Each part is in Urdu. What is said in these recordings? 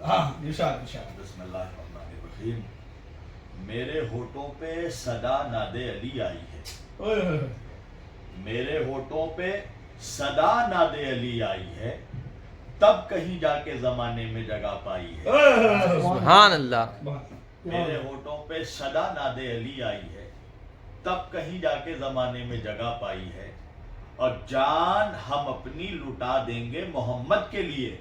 بسم اللہ الرحمن الرحیم. میرے ہونٹوں پہ صدا ناد علی آئی ہے. میرے ہونٹوں پہ صدا ناد علی آئی ہے، تب کہیں جا کے زمانے میں جگہ پائی ہے. سبحان اللہ. میرے ہونٹوں پہ صدا ناد علی آئی ہے، تب کہیں جا کے زمانے میں جگہ پائی ہے. اور جان ہم اپنی لٹا دیں گے محمد کے لیے.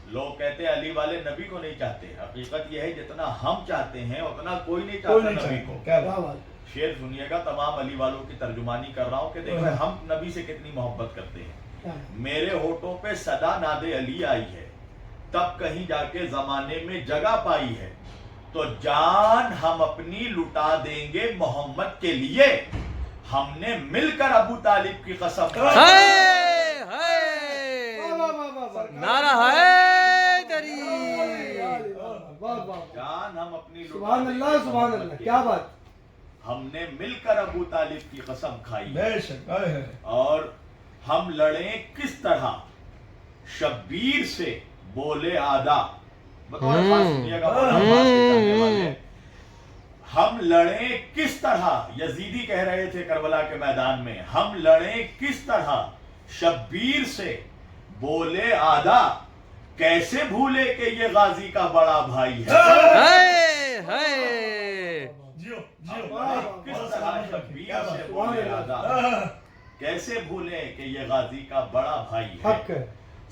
لوگ کہتے ہیں علی والے نبی کو نہیں چاہتے. حقیقت یہ ہے جتنا ہم چاہتے ہیں اتنا کوئی نہیں چاہتا نبی کو. شعر سنیے گا، تمام علی والوں کی ترجمانی کر رہا ہوں کہ دیکھیں ہم نبی سے کتنی محبت کرتے ہیں. میرے ہونٹوں پہ صدا ناد علی آئی ہے، تب کہیں جا کے زمانے میں جگہ پائی ہے. تو جان ہم اپنی لٹا دیں گے محمد کے لیے. ہم نے مل کر ابو طالب کی قسم ہائے ہائے نعرہ حیدری. جان ہم اپنی سبحان اللہ سبحان اللہ. کیا بات. ہم نے مل کر ابو طالب کی قسم کھائی اور ہم لڑیں کس طرح شبیر سے بولے آدھا. بطور خاص سنیے گا، بطور خاص کے چاہنے والے. ہم لڑیں کس طرح، یزیدی کہہ رہے تھے کربلا کے میدان میں، ہم لڑیں کس طرح شبیر سے بولے آدھا. کیسے بھولے کہ یہ غازی کا بڑا بھائی ہے. ہائے ہائے کس طرح شبیر سے بولے آدھا، کیسے بھولے کہ یہ غازی کا بڑا بھائی ہے.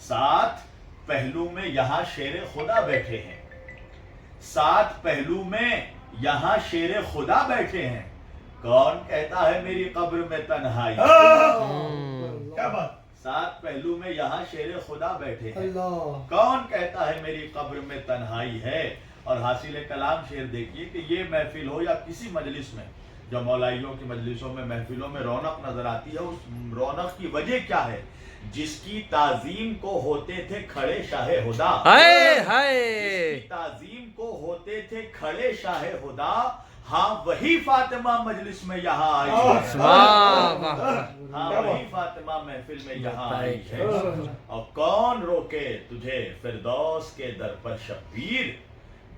ساتھ پہلو میں یہاں شیر خدا بیٹھے ہیں. ساتھ پہلو میں یہاں شیر خدا بیٹھے ہیں. کون کہتا ہے میری قبر میں تنہائی. کیا بات. ساتھ پہلو میں یہاں شیر خدا بیٹھے ہیں. کون کہتا ہے میری قبر میں تنہائی ہے. اور حاصل کلام شعر دیکھیے کہ یہ محفل ہو یا کسی مجلس میں، جو مولائیوں کی مجلسوں میں محفلوں میں رونق نظر آتی ہے، اس رونق کی وجہ کیا ہے؟ جس کی تعظیم کو ہوتے تھے کھڑے شاہ خدا. ہائے ہائے جس کی تعظیم کو ہوتے تھے کھڑے شاہ خدا، ہاں وہی فاطمہ مجلس میں یہاں آئی ہے. ہاں وہی فاطمہ محفل میں یہاں آئی ہے. اور کون روکے تجھے فردوس کے در پر شبیر،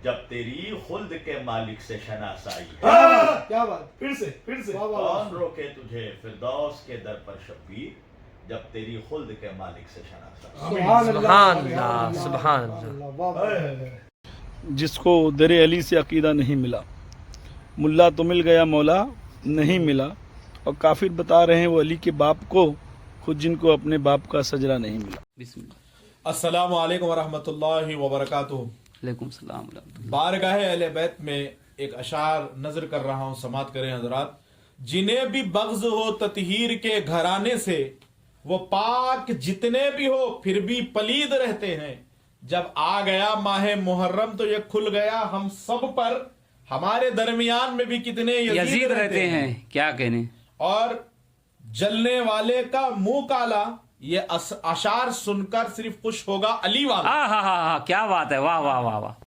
جب تیری خلد کے مالک سے شناسائی ہے. کیا بات. پھر سے کون روکے تجھے فردوس کے در پر شبیر، جب تیری خلد کے مالک سے شناسائی. سبحان اللہ سبحان اللہ. جس کو در علی سے عقیدہ نہیں ملا، ملا تو مل گیا مولا نہیں ملا. اور کافر بتا رہے ہیں وہ علی کے باپ کو، خود جن کو اپنے باپ کا سجرہ نہیں ملا. بسم اللہ. السلام علیکم ورحمۃ اللہ وبرکاتہ. علیکم السلام ورحمۃ اللہ. بارگاہ اہل بیت میں ایک اشعار نظر کر رہا ہوں، سماعت کریں حضرات. جنہیں بھی بغض ہو تطہیر کے گھرانے سے، وہ پاک جتنے بھی ہو پھر بھی پلید رہتے ہیں. جب آ گیا ماہ محرم تو یہ کھل گیا ہم سب پر. ہمارے درمیان میں بھی کتنے یزید رہتے ہیں، کیا کہنے. اور جلنے والے کا منہ کالا. یہ اشعار سن کر صرف خوش ہوگا علی والا. ہاں ہاں ہاں کیا بات ہے. واہ واہ واہ واہ.